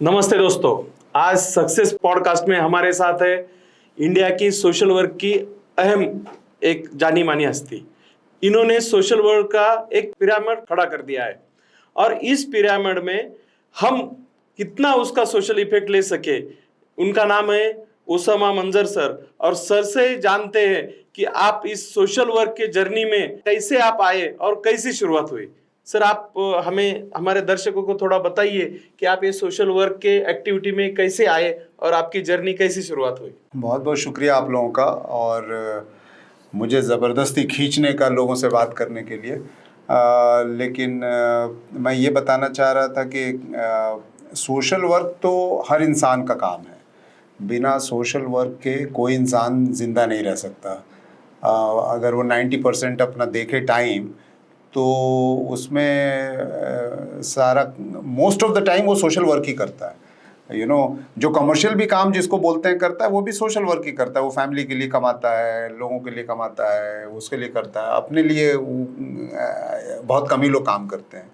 नमस्ते दोस्तों। आज सक्सेस पॉडकास्ट में हमारे साथ है इंडिया की सोशल वर्क की अहम एक जानी मानी हस्ती। इन्होंने सोशल वर्क का एक पिरामिड खड़ा कर दिया है और इस पिरामिड में हम कितना उसका सोशल इफेक्ट ले सके, उनका नाम है ओसामा मंजर सर। और सर से जानते हैं कि आप इस सोशल वर्क के जर्नी में कैसे आप आए और कैसी शुरुआत हुई। सर, आप हमें हमारे दर्शकों को थोड़ा बताइए कि आप ये सोशल वर्क के एक्टिविटी में कैसे आए और आपकी जर्नी कैसी शुरुआत हुई। बहुत बहुत शुक्रिया आप लोगों का और मुझे ज़बरदस्ती खींचने का लोगों से बात करने के लिए। लेकिन मैं ये बताना चाह रहा था कि सोशल वर्क तो हर इंसान का काम है। बिना सोशल वर्क के कोई इंसान ज़िंदा नहीं रह सकता। अगर वो 90% अपना देखे टाइम, तो उसमें सारा मोस्ट ऑफ द टाइम वो सोशल वर्क ही करता है। जो कमर्शियल भी काम जिसको बोलते हैं करता है, वो भी सोशल वर्क ही करता है। वो फैमिली के लिए कमाता है, लोगों के लिए कमाता है, उसके लिए करता है। अपने लिए बहुत कम ही लोग काम करते हैं।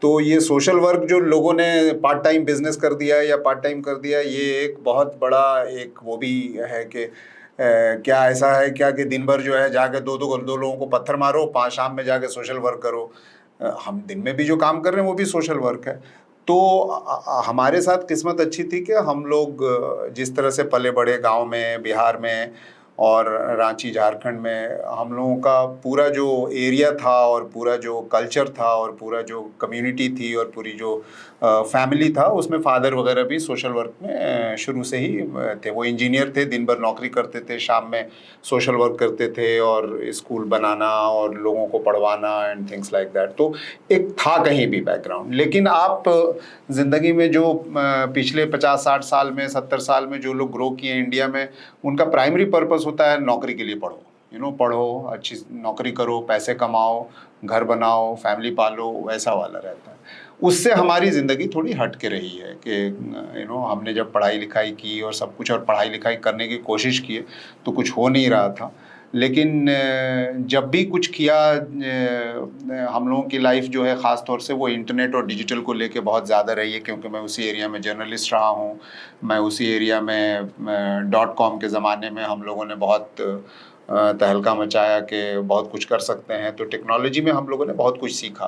तो ये सोशल वर्क जो लोगों ने पार्ट टाइम बिजनेस कर दिया है या पार्ट टाइम कर दिया है, ये एक बहुत बड़ा एक वो भी है कि क्या ऐसा है क्या कि दिन भर जो है जाके दो लोगों को पत्थर मारो, 5 शाम में जाके सोशल वर्क करो। हम दिन में भी जो काम कर रहे हैं वो भी सोशल वर्क है। तो हमारे साथ किस्मत अच्छी थी कि हम लोग जिस तरह से पले बड़े गांव में, बिहार में और रांची झारखंड में, हम लोगों का पूरा जो एरिया था और पूरा जो कल्चर था और पूरा जो कम्युनिटी थी और पूरी जो फैमिली था, उसमें फादर वगैरह भी सोशल वर्क में शुरू से ही थे। वो इंजीनियर थे, दिन भर नौकरी करते थे, शाम में सोशल वर्क करते थे और स्कूल बनाना और लोगों को पढ़वाना एंड थिंग्स लाइक दैट। तो एक था कहीं भी बैकग्राउंड। लेकिन आप ज़िंदगी में जो पिछले 50-60 साल में, 70 साल में जो लोग ग्रो किए इंडिया में, उनका प्राइमरी पर्पस होता है नौकरी के लिए पढ़ो। पढ़ो, अच्छी नौकरी करो, पैसे कमाओ, घर बनाओ, फैमिली पालो, वैसा वाला रहता है। उससे हमारी ज़िंदगी थोड़ी हट के रही है कि हमने जब पढ़ाई लिखाई की और सब कुछ और पढ़ाई लिखाई करने की कोशिश की तो कुछ हो नहीं रहा था। लेकिन जब भी कुछ किया, हम लोगों की लाइफ जो है ख़ास तौर से वो इंटरनेट और डिजिटल को लेके बहुत ज़्यादा रही है, क्योंकि मैं उसी एरिया में जर्नलिस्ट रहा हूँ। मैं उसी एरिया में .com के ज़माने में हम लोगों ने बहुत तहलका मचाया कि बहुत कुछ कर सकते हैं। तो टेक्नोलॉजी में हम लोगों ने बहुत कुछ सीखा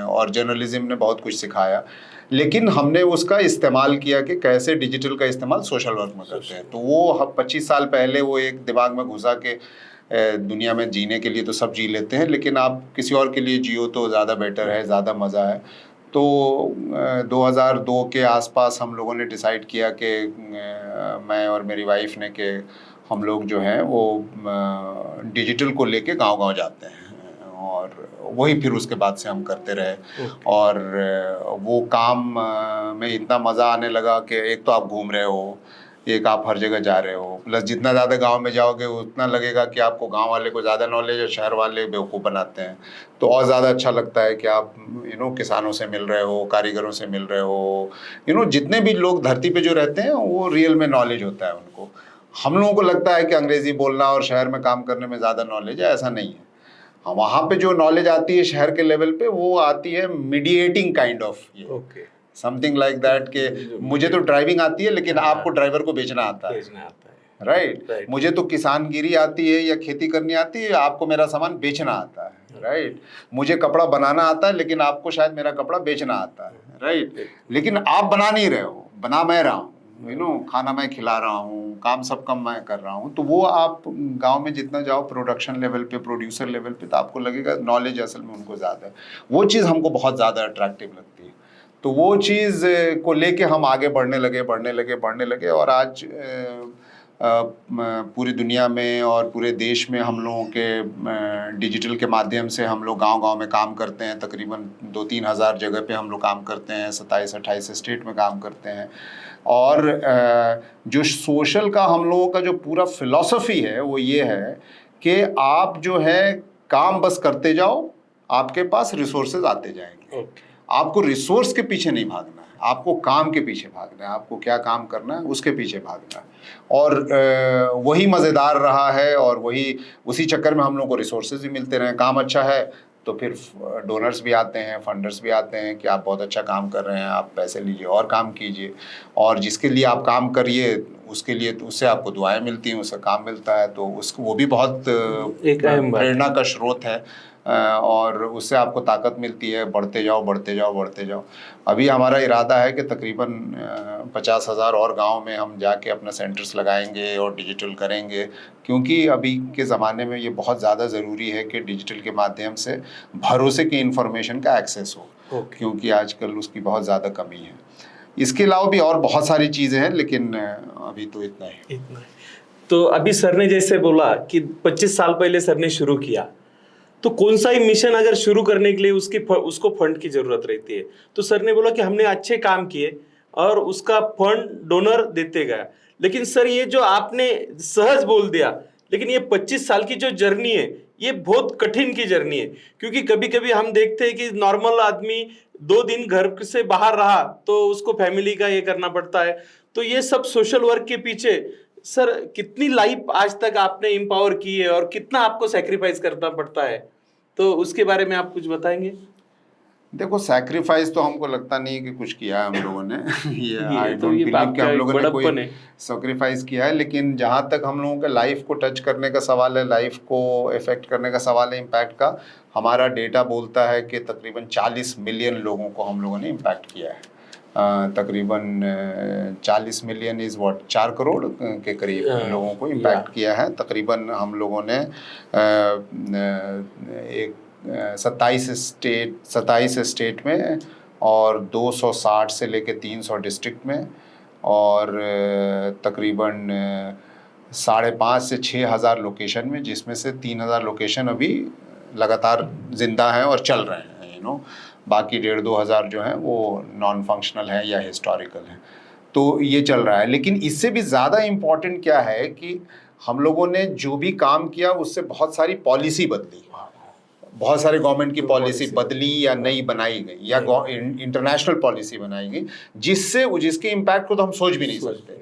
और जर्नलिज्म ने बहुत कुछ सिखाया। लेकिन हमने उसका इस्तेमाल किया कि कैसे डिजिटल का इस्तेमाल सोशल वर्क में करते हैं। तो वो 25 साल पहले वो एक दिमाग में घुसा कि दुनिया में जीने के लिए तो सब जी लेते हैं, लेकिन आप किसी और के लिए जियो तो ज़्यादा बेटर है, ज़्यादा मज़ा है। तो 2002 के आसपास हम लोगों ने डिसाइड किया कि मैं और मेरी वाइफ ने कि हम लोग जो हैं वो डिजिटल को लेके गांव-गांव जाते हैं और वही फिर उसके बाद से हम करते रहे। और वो काम में इतना मज़ा आने लगा कि एक तो आप घूम रहे हो, एक आप हर जगह जा रहे हो, प्लस जितना ज़्यादा गांव में जाओगे उतना लगेगा कि आपको गांव वाले को ज़्यादा नॉलेज है, शहर वाले बेवकूफ़ बनाते हैं। तो और ज़्यादा अच्छा लगता है कि आप किसानों से मिल रहे हो, कारीगरों से मिल रहे हो, जितने भी लोग धरती पे जो रहते हैं वो रियल में नॉलेज होता है उनको। हम लोगों को लगता है कि अंग्रेज़ी बोलना और शहर में काम करने में ज़्यादा नॉलेज है, ऐसा नहीं है। हाँ, वहाँ पे जो नॉलेज आती है शहर के लेवल पे, वो आती है mediating kind of something like that कि मुझे तो ड्राइविंग आती है लेकिन आपको ड्राइवर को बेचना आता है, राइट। मुझे तो किसानगिरी आती है या खेती करनी आती है, आपको मेरा सामान बेचना आता है, राइट। मुझे कपड़ा बनाना आता है लेकिन आपको शायद मेरा कपड़ा बेचना आता है, राइट। लेकिन आप बना नहीं रहे हो, बना मैं रहा हूँ। खाना मैं खिला रहा हूँ, काम सब कम मैं कर रहा हूँ। तो वो आप गांव में जितना जाओ प्रोडक्शन लेवल पे, प्रोड्यूसर लेवल पे, तो आपको लगेगा नॉलेज असल में उनको ज़्यादा है। वो चीज़ हमको बहुत ज़्यादा अट्रैक्टिव लगती है। तो वो चीज़ को लेके हम आगे बढ़ने लगे और आज पूरी दुनिया में और पूरे देश में हम लोगों के डिजिटल के माध्यम से हम लोग गांव-गांव में काम करते हैं। तकरीबन 2-3 हज़ार जगह पे हम लोग काम करते हैं, 27-28 स्टेट में काम करते हैं। और जो सोशल का हम लोगों का जो पूरा फिलॉसफी है वो ये है कि आप जो है काम बस करते जाओ, आपके पास रिसोर्सेज आते जाएंगे। आपको रिसोर्स के पीछे नहीं भागना है, आपको काम के पीछे भागना है। आपको क्या काम करना है उसके पीछे भागना है। और वही मज़ेदार रहा है और वही उसी चक्कर में हम लोग को रिसोर्सेज भी मिलते रहे। काम अच्छा है तो फिर डोनर्स भी आते हैं, फंडर्स भी आते हैं कि आप बहुत अच्छा काम कर रहे हैं, आप पैसे लीजिए और काम कीजिए, और जिसके लिए आप काम करिए उसके लिए तो उससे आपको दुआएं मिलती हैं, उससे काम मिलता है, तो उसको वो भी बहुत एक अहम बात है। प्रेरणा का स्रोत है। और उससे आपको ताकत मिलती है, बढ़ते जाओ बढ़ते जाओ बढ़ते जाओ। अभी हमारा इरादा है कि तकरीबन 50,000 और गांव में हम जाके अपना सेंटर्स लगाएंगे और डिजिटल करेंगे, क्योंकि अभी के ज़माने में ये बहुत ज़्यादा ज़रूरी है कि डिजिटल के माध्यम से भरोसे की इंफॉर्मेशन का एक्सेस हो, क्योंकि आजकल उसकी बहुत ज़्यादा कमी है। इसके अलावा भी और बहुत सारी चीज़ें हैं, लेकिन अभी तो इतना ही। तो अभी सर ने जैसे बोला कि 25 साल पहले सर ने शुरू किया, तो कौन सा ही मिशन अगर शुरू करने के लिए उसको फंड की जरूरत रहती है, तो सर ने बोला कि हमने अच्छे काम किए और उसका फंड डोनर देते गया। लेकिन सर ये जो आपने सहज बोल दिया, लेकिन ये 25 साल की जो जर्नी है ये बहुत कठिन की जर्नी है, क्योंकि कभी कभी हम देखते हैं कि नॉर्मल आदमी 2 दिन घर से बाहर रहा तो उसको फैमिली का ये करना पड़ता है। तो ये सब सोशल वर्क के पीछे सर कितनी लाइफ आज तक आपने एम्पावर की है और कितना आपको सैक्रिफाइस करना पड़ता है, तो उसके बारे में आप कुछ बताएंगे? देखो, सैक्रिफाइस तो हमको लगता नहीं है कि कुछ किया है हम लोगों ने ये आई तो डोंट ये बिलीव बात कि हम का लोगों ने बड़प्पन कोई है। सैक्रिफाइस किया है। लेकिन जहाँ तक हम लोगों के लाइफ को टच करने का सवाल है, लाइफ को इफेक्ट करने का सवाल है, इम्पैक्ट का, हमारा डेटा बोलता है कि तकरीबन 40 मिलियन लोगों को हम लोगों ने इम्पैक्ट किया है। तकरीबन 40 मिलियन इज़ व्हाट, 4 करोड़ के करीब लोगों को इम्पैक्ट किया है। तकरीबन हम लोगों ने एक 27 स्टेट में और 260 से लेके 300 डिस्ट्रिक्ट में, और तकरीबन 5,500 से 6,000 लोकेशन में, जिसमें से 3,000 लोकेशन अभी लगातार जिंदा हैं और चल रहे हैं, बाकी 1,500-2 हज़ार जो हैं वो नॉन फंक्शनल हैं या हिस्टोरिकल हैं। तो ये चल रहा है। लेकिन इससे भी ज़्यादा इम्पॉर्टेंट क्या है कि हम लोगों ने जो भी काम किया उससे बहुत सारी पॉलिसी बदली, बहुत सारे गवर्नमेंट की पॉलिसी बदली या नई बनाई गई या इंटरनेशनल पॉलिसी बनाई गई, जिसके इम्पैक्ट को तो हम सोच भी नहीं सकते।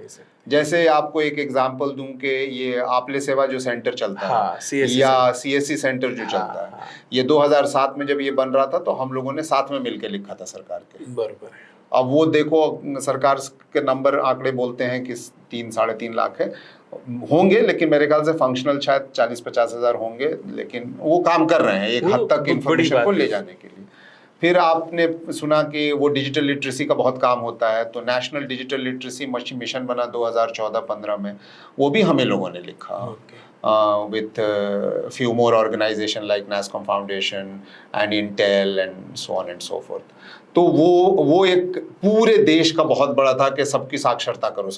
जैसे आपको एक एग्जांपल दूं कि ये आपले सेवा जो सेंटर चलता है या CSC सेंटर जो चलता है, ये 2007 में जब ये बन रहा था तो हम लोगों ने साथ में मिलकर लिखा था सरकार के। बराबर। अब वो देखो, सरकार के नंबर आंकड़े बोलते हैं कि 3-3.5 लाख है होंगे, लेकिन मेरे ख्याल से फंक्शनल शायद 40-50 हज़ार होंगे, लेकिन वो काम कर रहे हैं एक हद तक इंफॉर्मेशन को ले जाने के लिए। फिर आपने सुना कि वो डिजिटल लिटरेसी का बहुत काम होता है, तो नेशनल डिजिटल लिटरेसी मिशन बना 2014-15 में, वो भी हमें लोगों ने लिखा with few more organization like NASSCOM foundation and Intel and so on and so forth. तो वो एक पूरे देश का बहुत बड़ा था कि सबकी साक्षरता करो,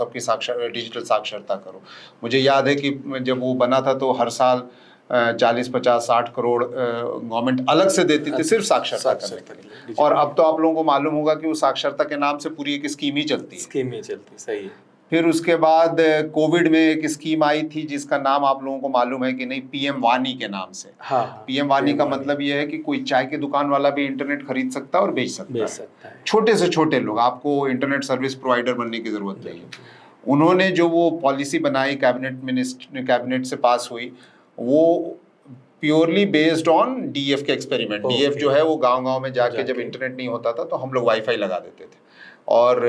डिजिटल साक्षरता करो। मुझे याद है कि जब वो बना था तो हर साल 40-50-60 करोड़ गवर्नमेंट अलग से देती थी सिर्फ साक्षरता करने के लिए। और अब तो आप लोगों को मालूम होगा कि वो साक्षरता के नाम से पूरी एक स्कीम ही चलती है। सही है। फिर उसके बाद कोविड में एक स्कीम आई थी जिसका नाम आप लोगों को मालूम है कि नहीं, PM वानी के नाम से। PM वानी का मतलब ये है कि कोई चाय की दुकान वाला भी इंटरनेट खरीद सकता है और बेच सकता है। छोटे से छोटे लोग, आपको इंटरनेट सर्विस प्रोवाइडर बनने की जरूरत नहीं है। उन्होंने जो वो पॉलिसी बनाई, कैबिनेट से पास हुई, वो प्योरली बेस्ड ऑन DF के एक्सपेरिमेंट। DF जो है वो गांव में जाके जब इंटरनेट नहीं होता था तो हम लोग वाईफाई लगा देते थे और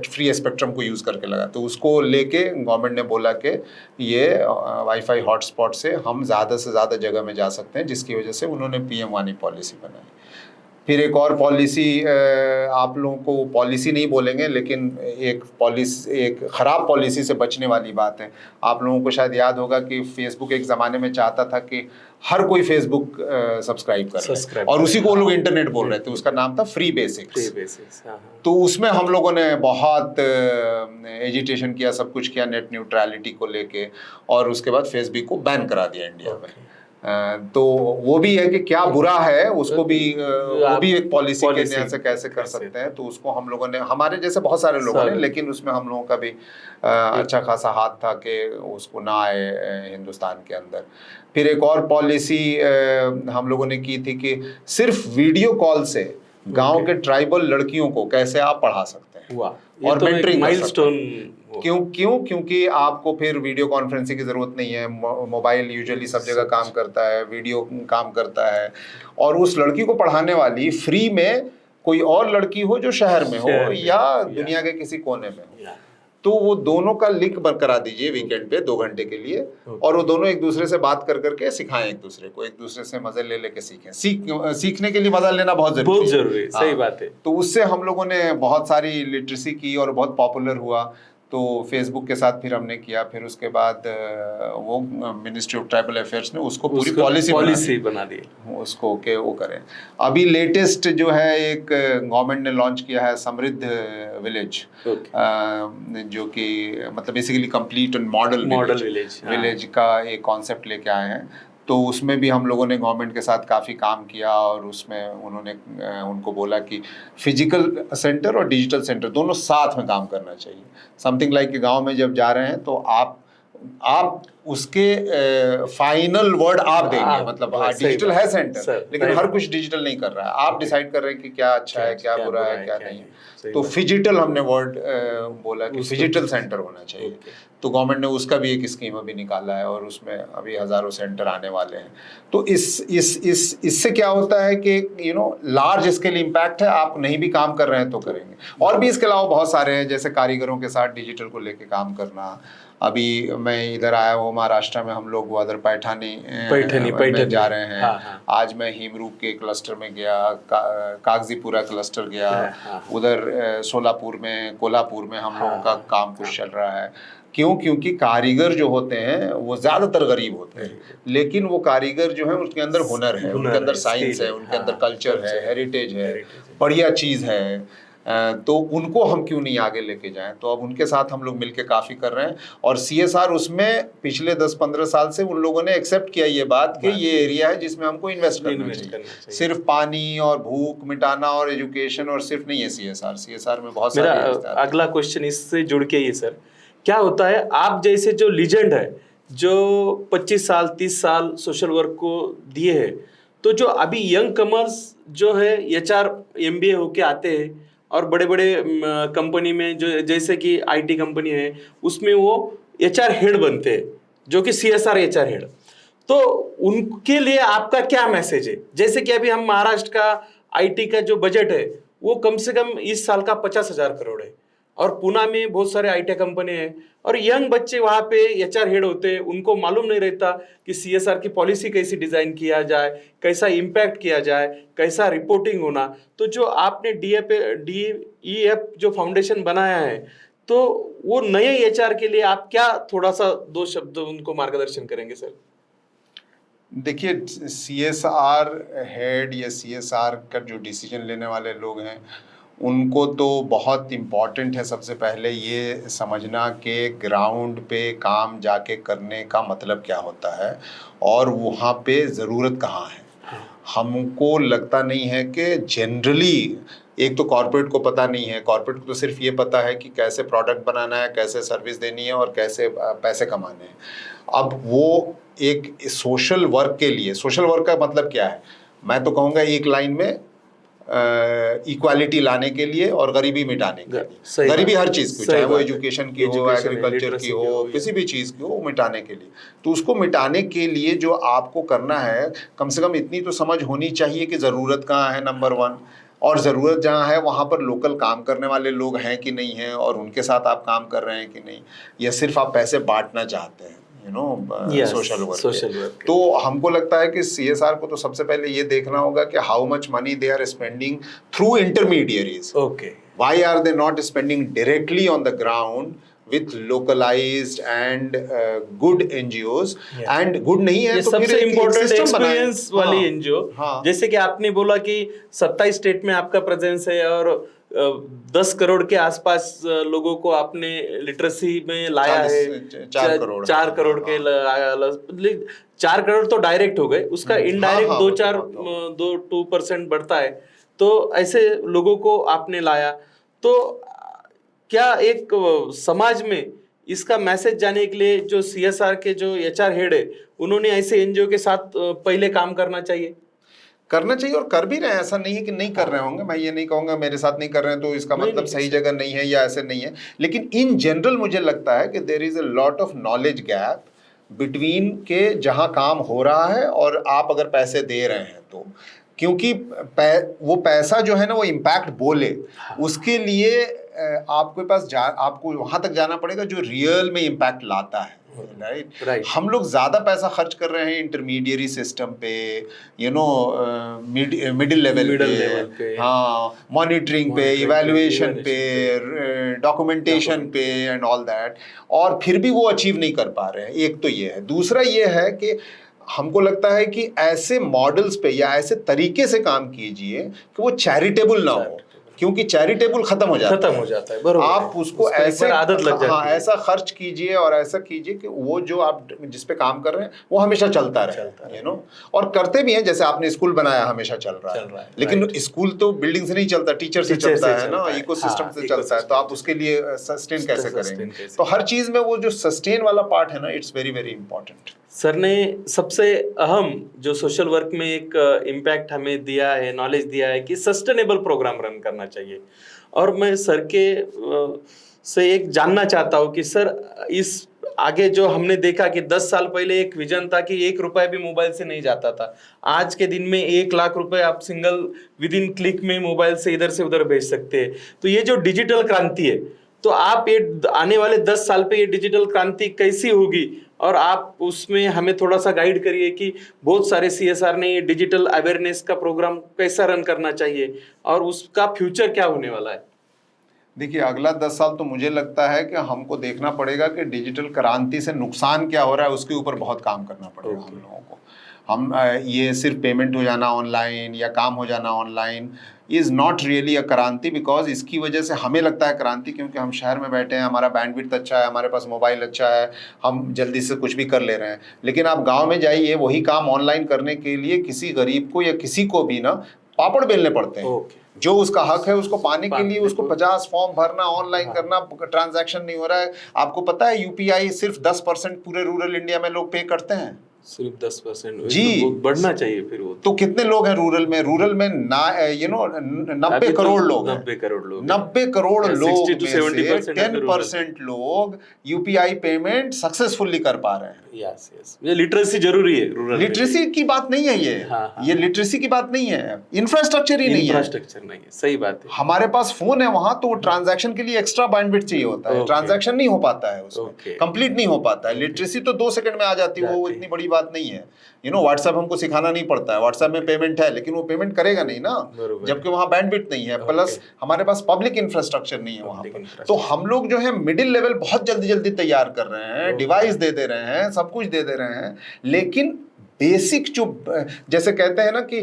फ्री स्पेक्ट्रम को यूज़ करके लगा, तो उसको लेके गवर्नमेंट ने बोला कि ये वाईफाई हॉटस्पॉट से हम ज़्यादा से ज़्यादा जगह में जा सकते हैं, जिसकी वजह से उन्होंने PM वानी पॉलिसी बनाई। फिर एक और पॉलिसी, आप लोगों को पॉलिसी नहीं बोलेंगे लेकिन एक ख़राब पॉलिसी से बचने वाली बात है। आप लोगों को शायद याद होगा कि फेसबुक एक ज़माने में चाहता था कि हर कोई फेसबुक सब्सक्राइब कर और उसी को लोग इंटरनेट बोल रहे थे। उसका नाम था फ्री बेसिक्स। तो उसमें हम लोगों ने बहुत एजिटेशन किया, सब कुछ किया नेट न्यूट्रलिटी को लेके, और उसके बाद फेसबुक को बैन करा दिया इंडिया में। तो वो भी है कि क्या बुरा है, उसको भी वो भी एक पॉलिसी के न्याय से कैसे कर सकते हैं। तो उसको हम लोगों ने, हमारे जैसे बहुत सारे लोगों ने, लेकिन उसमें हम लोगों का भी अच्छा खासा हाथ था कि उसको ना आए हिंदुस्तान के अंदर। फिर एक और पॉलिसी हम लोगों ने की थी कि सिर्फ वीडियो कॉल से गांव के ट्राइबल लड़कियों को कैसे आप पढ़ा सकते हैं वाह, और मेंटरिंग कर सकते माइलस्टोन। हैं। क्योंकि आपको फिर वीडियो कॉन्फ्रेंसिंग की जरूरत नहीं है, मोबाइल यूजुअली सब जगह काम करता है, वीडियो काम करता है, और उस लड़की को पढ़ाने वाली फ्री में कोई और लड़की हो जो शहर में हो या दुनिया के किसी कोने में हो, तो वो दोनों का लिंक करा दीजिए वीकेंड पे 2 घंटे के लिए, और वो दोनों एक दूसरे से बात कर करके सिखाएं एक दूसरे को, एक दूसरे से मजे ले लेके सीखें। सीखने के लिए मजा लेना बहुत जरूरी है। सही बात है। तो उससे हम लोगों ने बहुत सारी लिटरेसी की और बहुत पॉपुलर हुआ। तो फेसबुक के साथ फिर हमने किया, फिर उसके बाद वो मिनिस्ट्री ऑफ ट्राइबल अफेयर्स ने उसको पूरी पॉलिसी बना दी उसको के वो करें। अभी लेटेस्ट जो है एक गवर्नमेंट ने लॉन्च किया है समृद्ध विलेज, जो कि मतलब basically complete and model village का एक कॉन्सेप्ट लेके आए हैं। तो उसमें भी हम लोगों ने गवर्नमेंट के साथ काफ़ी काम किया, और उसमें उन्होंने उनको बोला कि फिजिकल सेंटर और डिजिटल सेंटर दोनों साथ में काम करना चाहिए। समथिंग लाइक कि गांव में जब जा रहे हैं तो आप उसके फाइनल वर्ड आप देंगे, मतलब डिजिटल है सेंटर लेकिन हर कुछ डिजिटल नहीं कर रहा है, आप डिसाइड कर रहे हैं कि क्या अच्छा है, क्या बुरा है, क्या नहीं है। तो फिजिटल हमने वर्ड बोला कि फिजिटल सेंटर होना चाहिए। तो गवर्नमेंट ने उसका भी एक स्कीम अभी निकाला है, और उसमें अभी हजारों सेंटर आने वाले हैं। तो इससे क्या होता है कि लार्ज स्केल इम्पैक्ट है। आप नहीं भी काम कर रहे हैं तो करेंगे। और भी इसके अलावा बहुत सारे हैं, जैसे कारीगरों के साथ डिजिटल को लेके काम करना। अभी मैं इधर आया हूँ महाराष्ट्र में, हम लोग उधर पैठानी में जा रहे हैं। हाँ। आज मैं हिमरूप के क्लस्टर में गया, कागजीपुरा क्लस्टर गया। हाँ। उधर सोलापुर में, कोल्हापुर में हम लोगों का काम कुछ चल रहा है। क्योंकि कारीगर जो होते हैं वो ज्यादातर गरीब होते हैं, लेकिन वो कारीगर जो है उसके अंदर हुनर है, उनके अंदर साइंस है, उनके अंदर कल्चर है, हेरिटेज है, बढ़िया चीज है। तो उनको हम क्यों नहीं आगे लेके जाएं। तो अब उनके साथ हम लोग मिलके काफ़ी कर रहे हैं। और CSR उसमें पिछले 10-15 साल से उन लोगों ने एक्सेप्ट किया ये बात कि ये एरिया है जिसमें हमको इन्वेस्ट करना चाहिए। सिर्फ पानी और भूख मिटाना और एजुकेशन और सिर्फ नहीं है CSR में बहुत सारे। अगला क्वेश्चन इससे जुड़ के ही सर, क्या होता है आप जैसे जो लीजेंड है, जो 25 साल 30 साल सोशल वर्क को दिए हैं, तो जो अभी यंग कमर्स जो है HR MBA होके आते हैं और बड़े बड़े कंपनी में, जो जैसे कि IT कंपनी है, उसमें वो HR हेड बनते हैं, जो कि CSR HR हेड। तो उनके लिए आपका क्या मैसेज है? जैसे कि अभी हम महाराष्ट्र का IT का जो बजट है वो कम से कम इस साल का 50,000 करोड़ है, और पुणे में बहुत सारे IT कंपनी हैं, और यंग बच्चे वहाँ पे HR हेड होते हैं। उनको मालूम नहीं रहता कि CSR की पॉलिसी कैसी डिजाइन किया जाए, कैसा इम्पैक्ट किया जाए, कैसा रिपोर्टिंग होना। तो जो आपने DEF जो फाउंडेशन बनाया है, तो वो नए HR के लिए आप क्या थोड़ा सा 2 शब्द उनको मार्गदर्शन करेंगे सर? देखिए, CSR हेड या CSR का जो डिसीजन लेने वाले लोग हैं उनको तो बहुत इम्पॉर्टेंट है सबसे पहले ये समझना कि ग्राउंड पे काम जाके करने का मतलब क्या होता है और वहाँ पे ज़रूरत कहाँ है। हमको लगता नहीं है कि जनरली, एक तो कॉर्पोरेट को पता नहीं है, कॉर्पोरेट को तो सिर्फ ये पता है कि कैसे प्रोडक्ट बनाना है, कैसे सर्विस देनी है और कैसे पैसे कमाने हैं। अब वो एक सोशल वर्क के लिए, सोशल वर्क का मतलब क्या है, मैं तो कहूँगा एक लाइन में इक्वालिटी लाने के लिए और गरीबी मिटाने के लिए। गरीबी हर चीज़ की, चाहे वो एजुकेशन की हो, एग्रीकल्चर की हो, किसी भी चीज़ की हो, मिटाने के लिए। तो उसको मिटाने के लिए जो आपको करना है, कम से कम इतनी तो समझ होनी चाहिए कि ज़रूरत कहाँ है, नंबर 1, और ज़रूरत जहाँ है वहाँ पर लोकल काम करने वाले लोग हैं कि नहीं हैं, और उनके साथ आप काम कर रहे हैं कि नहीं, या सिर्फ आप पैसे बांटना चाहते हैं सोशल वर्क। तो हमको लगता है कि CSR को तो सबसे पहले ये देखना होगा कि how much money they are spending through intermediaries. Why are they not spending directly on the ground with localized and good NGOs, and good नहीं है तो सबसे इम्पोर्टेंट एक्सपीरियंस वाली NGO। जैसे कि आपने बोला कि 27 स्टेट में आपका प्रेजेंस है और 10 करोड़ के आसपास लोगों को आपने लिटरेसी में लाया है। 4 करोड़ के 4 करोड़ तो डायरेक्ट हो गए, उसका इनडायरेक्ट 2% बढ़ता है। तो ऐसे लोगों को आपने लाया, तो क्या एक समाज में इसका मैसेज जाने के लिए जो CSR के जो HR हेड है, उन्होंने ऐसे NGO के साथ पहले काम करना चाहिए? करना चाहिए और कर भी रहे हैं, ऐसा नहीं है कि नहीं कर रहे होंगे। मैं ये नहीं कहूँगा मेरे साथ नहीं कर रहे हैं तो इसका मतलब सही जगह नहीं है या ऐसे नहीं है, लेकिन इन जनरल मुझे लगता है कि there is a lot of knowledge gap between के जहाँ काम हो रहा है और आप अगर पैसे दे रहे हैं तो, क्योंकि वो पैसा जो है ना वो इम्पैक्ट बोले, उसके लिए आपके पास आपको वहाँ तक जाना पड़ेगा जो रियल में इम्पैक्ट लाता है, राइट। हम लोग ज़्यादा पैसा खर्च कर रहे हैं इंटरमीडिएरी सिस्टम पे, यू नो मिडिल लेवल पे, हाँ, मॉनिटरिंग पे, इवैल्यूएशन पे, डॉक्यूमेंटेशन पे एंड ऑल दैट, और फिर भी वो अचीव नहीं कर पा रहे हैं। एक तो ये है। दूसरा ये है कि हमको लगता है कि ऐसे मॉडल्स पे या ऐसे तरीके से काम कीजिए कि वो चैरिटेबल ना हो, क्योंकि चैरिटेबल खत्म हो जाता है। बरोबर, आप उसको ऐसे आदत लग जाती है। हाँ, ऐसा खर्च कीजिए और ऐसा कीजिए कि वो जो आप जिस पे काम कर रहे हैं वो हमेशा चलता रहे, यू नो। और करते भी हैं, जैसे आपने स्कूल बनाया, हमेशा चल रहा है, लेकिन स्कूल तो बिल्डिंग से नहीं चलता, टीचर से चलता है ना, इकोसिस्टम से चलता है। तो आप उसके लिए सस्टेन कैसे करेंगे? तो हर चीज में वो जो सस्टेन वाला पार्ट है ना, it's very very important. Sir ने सबसे अहम जो सोशल वर्क में एक इम्पैक्ट हमें दिया है, नॉलेज दिया है कि सस्टेनेबल प्रोग्राम रन करना चाहिए। और मैं सर के से एक जानना चाहता हूँ कि सर इस आगे जो हमने देखा कि 10 साल पहले एक विजन था कि 1 रुपया भी मोबाइल से नहीं जाता था, आज के दिन में 1 लाख रुपए आप सिंगल विद इन क्लिक में मोबाइल से इधर से उधर भेज सकते हैं। तो ये जो डिजिटल क्रांति है, तो आप ये आने वाले 10 साल पे ये डिजिटल क्रांति कैसी होगी, और आप उसमें हमें थोड़ा सा गाइड करिए कि बहुत सारे सीएसआर ने ये डिजिटल अवेयरनेस का प्रोग्राम कैसा रन करना चाहिए और उसका फ्यूचर क्या होने वाला है। देखिए, अगला 10 साल तो मुझे लगता है कि हमको देखना पड़ेगा कि डिजिटल क्रांति से नुकसान क्या हो रहा है, उसके ऊपर बहुत काम करना पड़ेगा हम लोगों को। हम ये सिर्फ पेमेंट हो जाना ऑनलाइन या काम हो जाना ऑनलाइन इज़ नॉट रियली अ क्रांति, बिकॉज इसकी वजह से हमें लगता है क्रांति क्योंकि हम शहर में बैठे हैं, हमारा बैंडविड्थ अच्छा है, हमारे पास मोबाइल अच्छा है, हम जल्दी से कुछ भी कर ले रहे हैं। लेकिन आप गांव में जाइए, वही काम ऑनलाइन करने के लिए किसी गरीब को या किसी को भी ना पापड़ बेलने पड़ते हैं। जो उसका हक है उसको पाने के लिए उसको 50 फॉर्म भरना, ऑनलाइन करना, ट्रांजैक्शन नहीं हो रहा है। आपको पता है यूपीआई सिर्फ 10% पूरे रूरल इंडिया में लोग पे करते हैं, सिर्फ 10%। जी, तो बढ़ना चाहिए फिर वो। तो कितने लोग हैं रूरल में? रूरल में ना, यू नो, 90 करोड़ लोग हैं। 90 करोड़ लोग 90 करोड़ लोग 60 to 70% 10% लोग यूपीआई पेमेंट सक्सेसफुली कर पा रहे हैं। यस यस, ये लिटरेसी जरूरी है रूरल। लिटरेसी की बात नहीं है ये। ये लिटरेसी की बात नहीं है, इंफ्रास्ट्रक्चर ही नहीं है। इंफ्रास्ट्रक्चर नहीं है, सही बात है। हमारे पास फोन है, वहां तो ट्रांजैक्शन के लिए एक्स्ट्रा बैंडविड्थ चाहिए होता है, ट्रांजैक्शन नहीं हो पाता है उसमें, कंप्लीट नहीं हो पाता है। लिटरेसी तो 2 सेकंड में आ जाती है, वो इतनी बड़ी बात नहीं है। यू नो, व्हाट्सएप हमको सिखाना नहीं पड़ता है, व्हाट्सएप में पेमेंट है, लेकिन वो पेमेंट करेगा नहीं ना, जबकि वहाँ बैंडविड्थ नहीं है, प्लस हमारे पास पब्लिक इंफ्रास्ट्रक्चर नहीं है वहाँ पर। तो हम लोग जो है मिडिल लेवल बहुत जल्दी जल्दी तैयार कर रहे हैं, डिवाइस दे रहे हैं, सब कुछ दे रहे हैं, लेकिन बेसिक जो, जैसे कहते हैं ना कि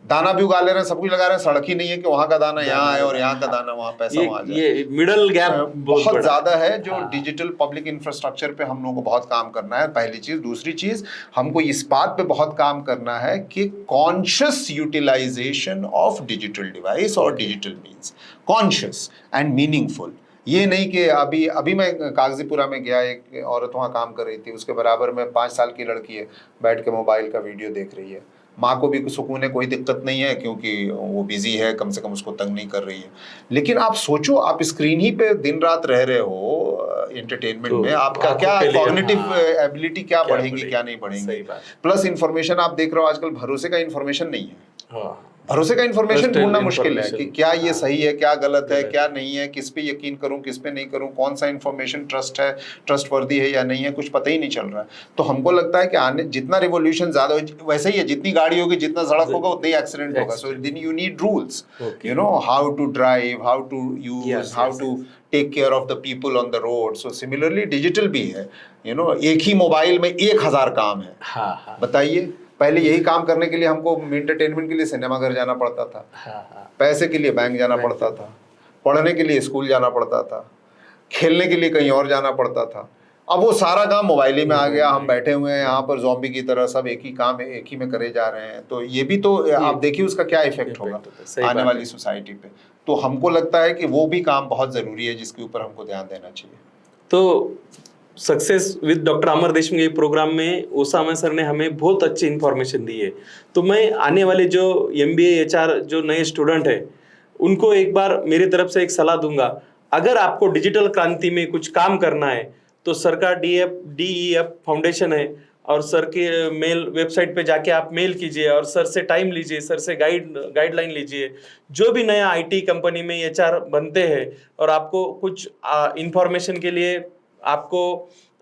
दाना भी उगा ले रहे हैं, सब कुछ लगा रहे हैं, सड़क ही नहीं है कि वहाँ का दाना यहाँ है और यहाँ का दाना वहाँ, पैसा वहाँ जाए। ये मिडल गैप बहुत ज्यादा है। जो डिजिटल पब्लिक इंफ्रास्ट्रक्चर पे हम लोगों को बहुत काम करना है, पहली चीज। दूसरी चीज, हमको इस बात पे बहुत काम करना है कि conscious utilisation of digital device और digital means, conscious and meaningful. ये नहीं कि अभी मैं कागजीपुरा में गया, एक औरत वहाँ काम कर रही थी, उसके बराबर में 5 साल की लड़की है, बैठ के मोबाइल का वीडियो देख रही है। माँ को भी सुकून है, कोई दिक्कत नहीं है क्योंकि वो बिजी है, कम से कम उसको तंग नहीं कर रही है। लेकिन आप सोचो, आप स्क्रीन ही पे दिन रात रह रहे हो एंटरटेनमेंट में, आपका क्या कॉग्निटिव एबिलिटी क्या बढ़ेगी, क्या नहीं बढ़ेगी। प्लस इंफॉर्मेशन आप देख रहे हो आजकल, भरोसे का इंफॉर्मेशन नहीं है। भरोसे का इंफॉर्मेशन ढूंढना मुश्किल है कि क्या ये सही है, क्या गलत है, क्या नहीं है, किस पे यकीन करूं, किस पे नहीं करूं, कौन सा इंफॉर्मेशन ट्रस्ट वर्दी है या नहीं है, कुछ पता ही नहीं चल रहा है। तो हमको लगता है कि आने जितना रिवोल्यूशन ज्यादा, वैसे ही है, जितनी गाड़ी होगी, जितना सड़क होगा, उतना ही एक्सीडेंट होगा। So then you need rules, you know, how to drive, how to use, how to take care of the people on the road. So similarly digital भी है, यू नो, एक ही मोबाइल में 1000 काम है। बताइए, पहले यही काम करने के लिए हमको एंटरटेनमेंट के लिए सिनेमा घर जाना पड़ता था, पैसे के लिए बैंक जाना पड़ता था, पढ़ने के लिए स्कूल जाना पड़ता था, खेलने के लिए कहीं और जाना पड़ता था। अब वो सारा काम मोबाइल ही में आ गया, हम बैठे हुए हैं यहाँ पर ज़ॉम्बी की तरह, सब एक ही काम एक ही में करे जा रहे हैं। तो ये भी तो आप देखिए उसका क्या इफेक्ट होगा आने वाली सोसाइटी पे। तो हमको लगता है कि वो भी काम बहुत ज़रूरी है जिसके ऊपर हमको ध्यान देना चाहिए। तो सक्सेस विद डॉक्टर अमर देशमुख ये प्रोग्राम में ओसामा सर ने हमें बहुत अच्छी इन्फॉर्मेशन दी है। तो मैं आने वाले जो MBA HR जो नए स्टूडेंट है उनको एक बार मेरी तरफ से एक सलाह दूंगा, अगर आपको डिजिटल क्रांति में कुछ काम करना है तो सर का DEF फाउंडेशन है और सर के मेल वेबसाइट पे जाके आप मेल कीजिए और सर से टाइम लीजिए, सर से गाइडलाइन लीजिए। जो भी नया IT कंपनी में HR बनते हैं और आपको कुछ इंफॉर्मेशन के लिए आपको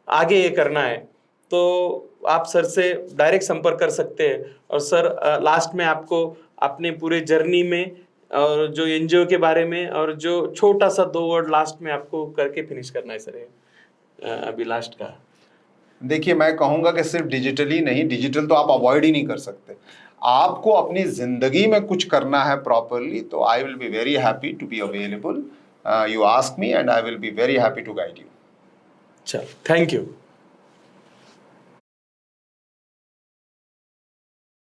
आगे ये करना है तो आप सर से डायरेक्ट संपर्क कर सकते हैं और सर लास्ट में आपको अपने पूरे जर्नी में और जो NGO के बारे में और जो छोटा सा 2 वर्ड लास्ट में आपको करके फिनिश करना है सर ये अभी लास्ट का। देखिए, मैं कहूँगा कि सिर्फ डिजिटली नहीं, डिजिटल तो आप अवॉइड ही नहीं कर सकते। आपको अपनी ज़िंदगी में कुछ करना है प्रॉपरली, तो I will be very happy to be available. You ask me and I will be very happy to guide you. चल, थैंक यू।